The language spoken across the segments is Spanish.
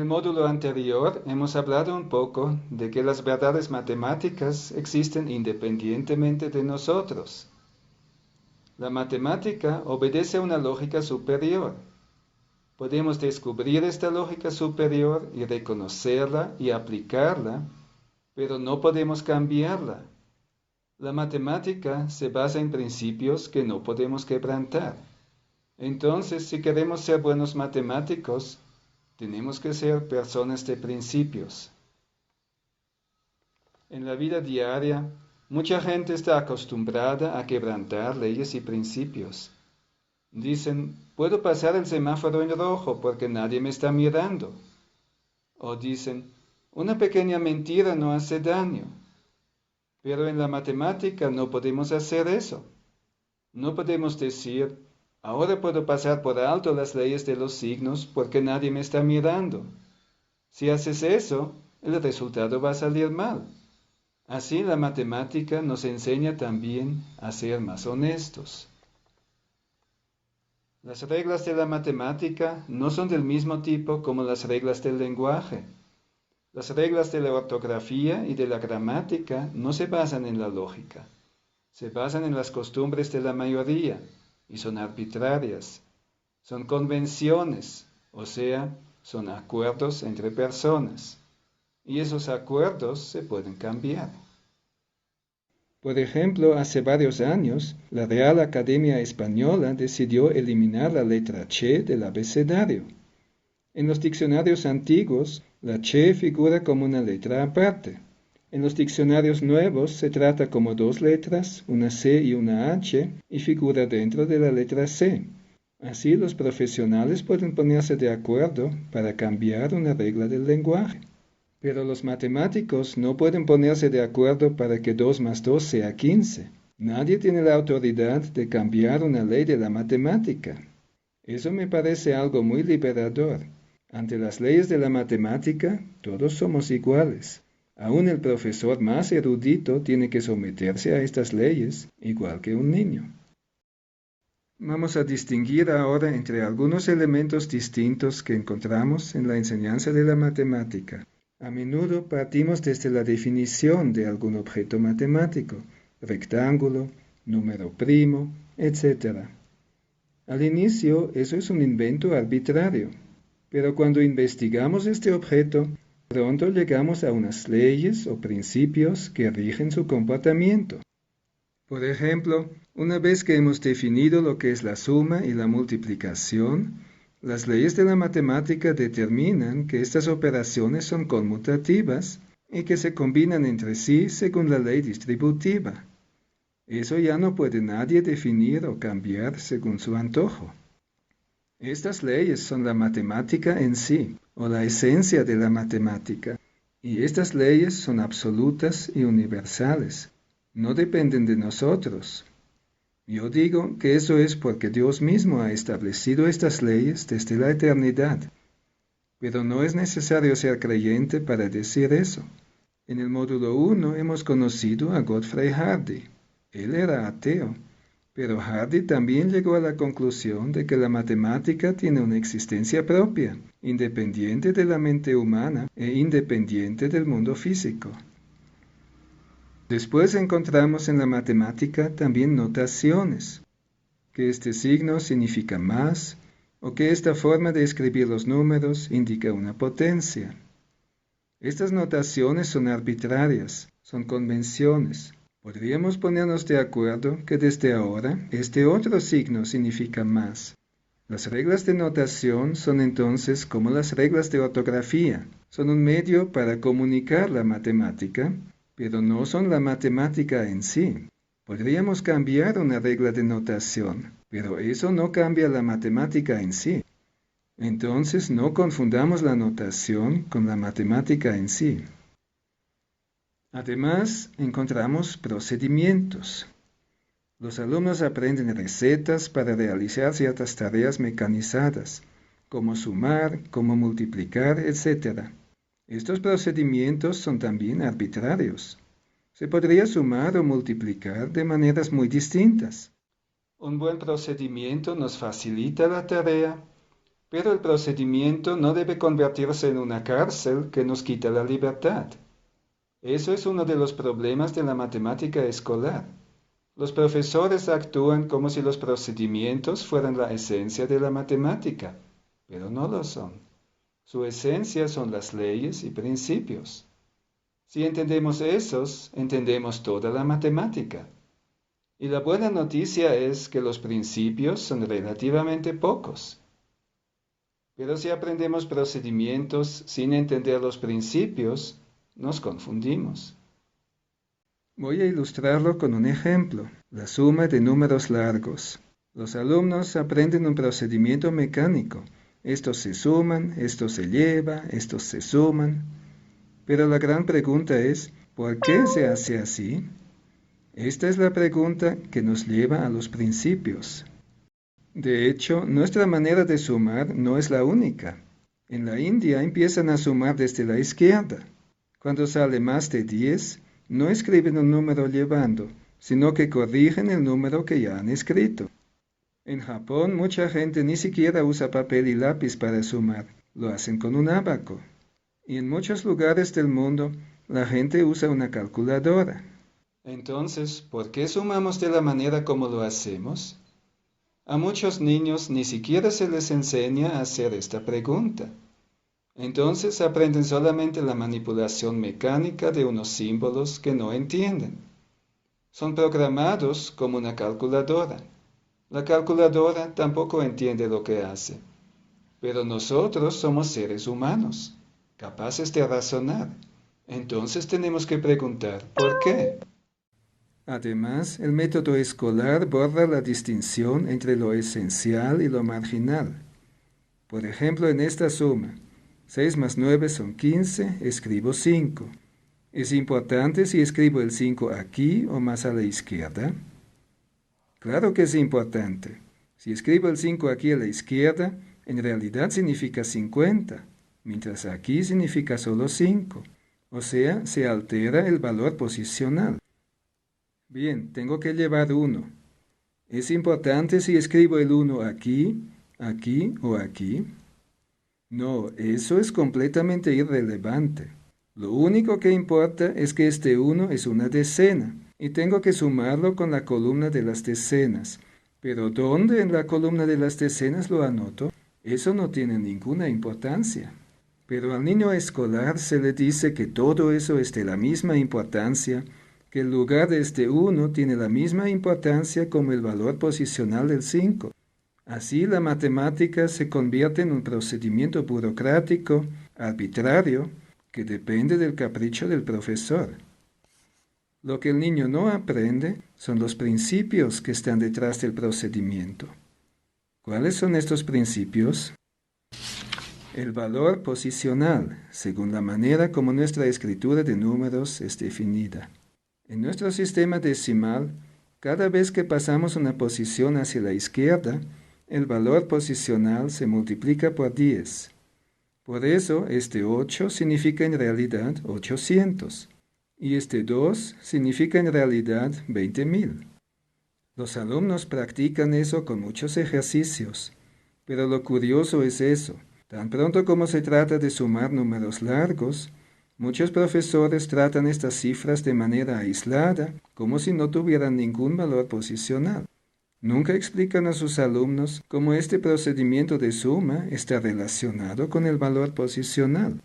el módulo anterior hemos hablado un poco de que las verdades matemáticas existen independientemente de nosotros. La matemática obedece a una lógica superior. Podemos descubrir esta lógica superior y reconocerla y aplicarla, pero no podemos cambiarla. La matemática se basa en principios que no podemos quebrantar. Entonces, si queremos ser buenos matemáticos, tenemos que ser personas de principios. En la vida diaria, mucha gente está acostumbrada a quebrantar leyes y principios. Dicen, puedo pasar el semáforo en rojo porque nadie me está mirando. O dicen, una pequeña mentira no hace daño. Pero en la matemática no podemos hacer eso. No podemos decir, ahora puedo pasar por alto las leyes de los signos porque nadie me está mirando. Si haces eso, el resultado va a salir mal. Así la matemática nos enseña también a ser más honestos. Las reglas de la matemática no son del mismo tipo como las reglas del lenguaje. Las reglas de la ortografía y de la gramática no se basan en la lógica. Se basan en las costumbres de la mayoría y son arbitrarias. Son convenciones, o sea, son acuerdos entre personas. Y esos acuerdos se pueden cambiar. Por ejemplo, hace varios años, la Real Academia Española decidió eliminar la letra Ch del abecedario. En los diccionarios antiguos, la Ch figura como una letra aparte. En los diccionarios nuevos se trata como dos letras, una C y una H, y figura dentro de la letra C. Así los profesionales pueden ponerse de acuerdo para cambiar una regla del lenguaje. Pero los matemáticos no pueden ponerse de acuerdo para que 2 más 2 sea 15. Nadie tiene la autoridad de cambiar una ley de la matemática. Eso me parece algo muy liberador. Ante las leyes de la matemática, todos somos iguales. Aún el profesor más erudito tiene que someterse a estas leyes, igual que un niño. Vamos a distinguir ahora entre algunos elementos distintos que encontramos en la enseñanza de la matemática. A menudo partimos desde la definición de algún objeto matemático, rectángulo, número primo, etc. Al inicio, eso es un invento arbitrario, pero cuando investigamos este objeto, pronto llegamos a unas leyes o principios que rigen su comportamiento. Por ejemplo, una vez que hemos definido lo que es la suma y la multiplicación, las leyes de la matemática determinan que estas operaciones son conmutativas y que se combinan entre sí según la ley distributiva. Eso ya no puede nadie definir o cambiar según su antojo. Estas leyes son la matemática en sí, o la esencia de la matemática, y estas leyes son absolutas y universales. No dependen de nosotros. Yo digo que eso es porque Dios mismo ha establecido estas leyes desde la eternidad. Pero no es necesario ser creyente para decir eso. En el módulo 1 hemos conocido a Godfrey Hardy. Él era ateo, pero Hardy también llegó a la conclusión de que la matemática tiene una existencia propia, independiente de la mente humana e independiente del mundo físico. Después encontramos en la matemática también notaciones, que este signo significa más, o que esta forma de escribir los números indica una potencia. Estas notaciones son arbitrarias, son convenciones. Podríamos ponernos de acuerdo que desde ahora este otro signo significa más. Las reglas de notación son entonces como las reglas de ortografía, son un medio para comunicar la matemática, pero no son la matemática en sí. Podríamos cambiar una regla de notación, pero eso no cambia la matemática en sí. Entonces no confundamos la notación con la matemática en sí. Además, encontramos procedimientos. Los alumnos aprenden recetas para realizar ciertas tareas mecanizadas, como sumar, como multiplicar, etc. Estos procedimientos son también arbitrarios. Se podría sumar o multiplicar de maneras muy distintas. Un buen procedimiento nos facilita la tarea, Pero el procedimiento no debe convertirse en una cárcel que nos quita la libertad. Eso es uno de los problemas de la matemática escolar. Los profesores actúan como si los procedimientos fueran la esencia de la matemática, pero no lo son. Su esencia son las leyes y principios. Si entendemos esos, entendemos toda la matemática. Y la buena noticia es que los principios son relativamente pocos. Pero si aprendemos procedimientos sin entender los principios, nos confundimos. Voy a ilustrarlo con un ejemplo, la suma de números largos. Los alumnos aprenden un procedimiento mecánico. Estos se suman, estos se llevan, estos se suman. Pero la gran pregunta es, ¿por qué se hace así? Esta es la pregunta que nos lleva a los principios. De hecho, nuestra manera de sumar no es la única. En la India empiezan a sumar desde la izquierda. Cuando sale más de 10, no escriben un número llevando, sino que corrigen el número que ya han escrito. En Japón, mucha gente ni siquiera usa papel y lápiz para sumar, lo hacen con un ábaco. Y en muchos lugares del mundo, la gente usa una calculadora. Entonces, ¿por qué sumamos de la manera como lo hacemos? A muchos niños ni siquiera se les enseña a hacer esta pregunta. Entonces aprenden solamente la manipulación mecánica de unos símbolos que no entienden. Son programados como una calculadora. La calculadora tampoco entiende lo que hace. Pero nosotros somos seres humanos, capaces de razonar. Entonces tenemos que preguntar, ¿por qué? Además, el método escolar borra la distinción entre lo esencial y lo marginal. Por ejemplo, en esta suma, 6 más 9 son 15, escribo 5. ¿Es importante si escribo el 5 aquí o más a la izquierda? Claro que es importante. Si escribo el 5 aquí a la izquierda, en realidad significa 50, mientras aquí significa solo 5. O sea, se altera el valor posicional. Bien, tengo que llevar 1. ¿Es importante si escribo el 1 aquí, aquí o aquí? No, eso es completamente irrelevante. Lo único que importa es que este 1 es una decena y tengo que sumarlo con la columna de las decenas. Pero ¿dónde en la columna de las decenas lo anoto? Eso no tiene ninguna importancia. Pero al niño escolar se le dice que todo eso es de la misma importancia, que el lugar de este 1 tiene la misma importancia como el valor posicional del 5. Así la matemática se convierte en un procedimiento burocrático, arbitrario, que depende del capricho del profesor. Lo que el niño no aprende son los principios que están detrás del procedimiento. ¿Cuáles son estos principios? El valor posicional, según la manera como nuestra escritura de números es definida. En nuestro sistema decimal, cada vez que pasamos una posición hacia la izquierda, el valor posicional se multiplica por 10. Por eso, este 8 significa en realidad 800, y este 2 significa en realidad 20.000. Los alumnos practican eso con muchos ejercicios, pero lo curioso es eso. Tan pronto como se trata de sumar números largos, muchos profesores tratan estas cifras de manera aislada, como si no tuvieran ningún valor posicional. Nunca explican a sus alumnos cómo este procedimiento de suma está relacionado con el valor posicional.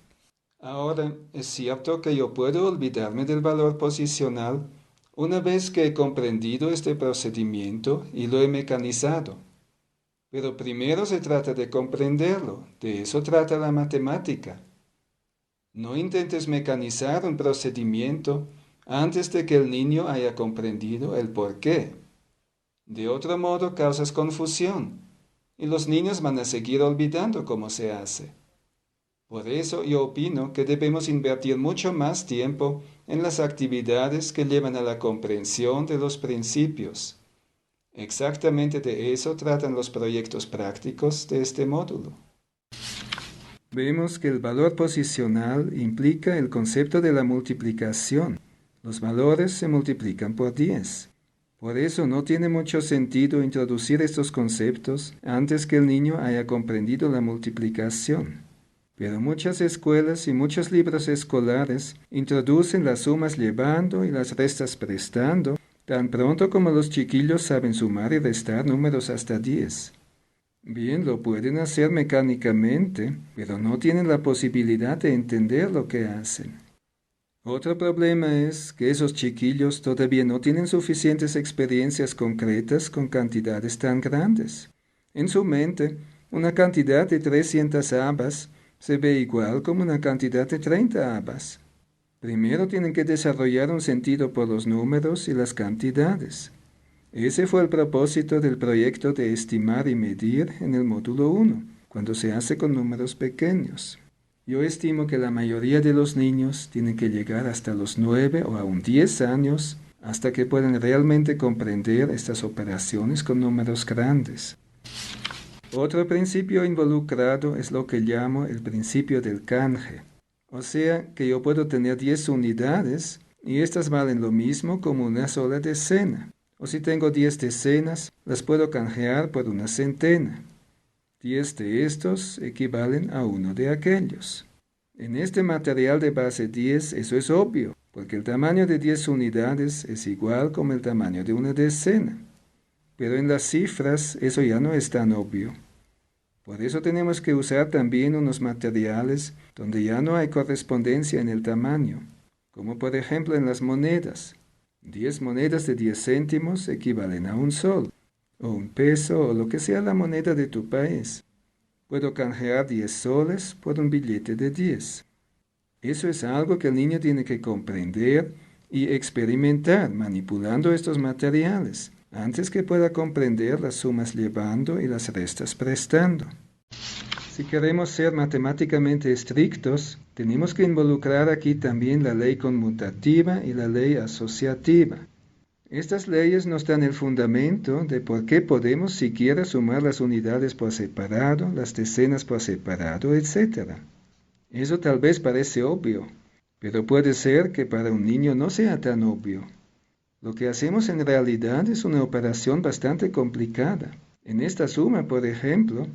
Ahora, es cierto que yo puedo olvidarme del valor posicional una vez que he comprendido este procedimiento y lo he mecanizado. Pero primero se trata de comprenderlo, de eso trata la matemática. No intentes mecanizar un procedimiento antes de que el niño haya comprendido el porqué. De otro modo causas confusión y los niños van a seguir olvidando cómo se hace. Por eso yo opino que debemos invertir mucho más tiempo en las actividades que llevan a la comprensión de los principios. Exactamente de eso tratan los proyectos prácticos de este módulo. Vemos que el valor posicional implica el concepto de la multiplicación. Los valores se multiplican por 10. Por eso no tiene mucho sentido introducir estos conceptos antes que el niño haya comprendido la multiplicación. Pero muchas escuelas y muchos libros escolares introducen las sumas llevando y las restas prestando, tan pronto como los chiquillos saben sumar y restar números hasta 10. Bien, lo pueden hacer mecánicamente, pero no tienen la posibilidad de entender lo que hacen. Otro problema es que esos chiquillos todavía no tienen suficientes experiencias concretas con cantidades tan grandes. En su mente, una cantidad de 300 habas se ve igual como una cantidad de 30 habas. Primero tienen que desarrollar un sentido por los números y las cantidades. Ese fue el propósito del proyecto de estimar y medir en el módulo 1, cuando se hace con números pequeños. Yo estimo que la mayoría de los niños tienen que llegar hasta los 9 o aún 10 años hasta que puedan realmente comprender estas operaciones con números grandes. Otro principio involucrado es lo que llamo el principio del canje. O sea, que yo puedo tener 10 unidades y estas valen lo mismo como una sola decena. O si tengo 10 decenas, las puedo canjear por una centena. 10 de estos equivalen a uno de aquellos. En este material de base 10 eso es obvio, porque el tamaño de 10 unidades es igual como el tamaño de una decena. Pero en las cifras eso ya no es tan obvio. Por eso tenemos que usar también unos materiales donde ya no hay correspondencia en el tamaño, como por ejemplo en las monedas. 10 monedas de 10 céntimos equivalen a un sol, o un peso, o lo que sea la moneda de tu país. Puedo canjear 10 soles por un billete de 10. Eso es algo que el niño tiene que comprender y experimentar manipulando estos materiales, antes que pueda comprender las sumas llevando y las restas prestando. Si queremos ser matemáticamente estrictos, tenemos que involucrar aquí también la ley conmutativa y la ley asociativa. Estas leyes nos dan el fundamento de por qué podemos siquiera sumar las unidades por separado, las decenas por separado, etc. Eso tal vez parece obvio, pero puede ser que para un niño no sea tan obvio. Lo que hacemos en realidad es una operación bastante complicada. En esta suma, por ejemplo,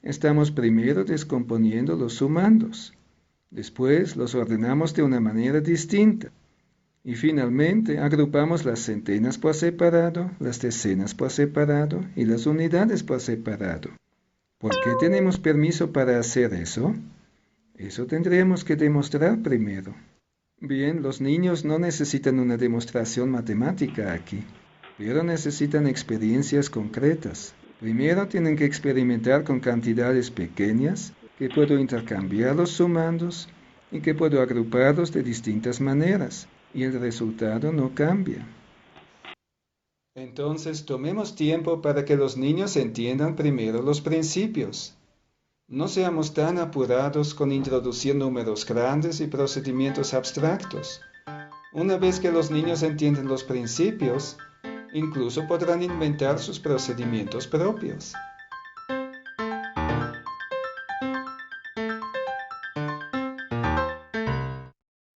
estamos primero descomponiendo los sumandos. Después los ordenamos de una manera distinta. Y finalmente agrupamos las centenas por separado, las decenas por separado y las unidades por separado. ¿Por qué tenemos permiso para hacer eso? Eso tendríamos que demostrar primero. Bien, los niños no necesitan una demostración matemática aquí, pero necesitan experiencias concretas. Primero tienen que experimentar con cantidades pequeñas, que puedo intercambiar los sumandos y que puedo agruparlos de distintas maneras, y el resultado no cambia. Entonces, tomemos tiempo para que los niños entiendan primero los principios. No seamos tan apurados con introducir números grandes y procedimientos abstractos. Una vez que los niños entienden los principios, incluso podrán inventar sus procedimientos propios.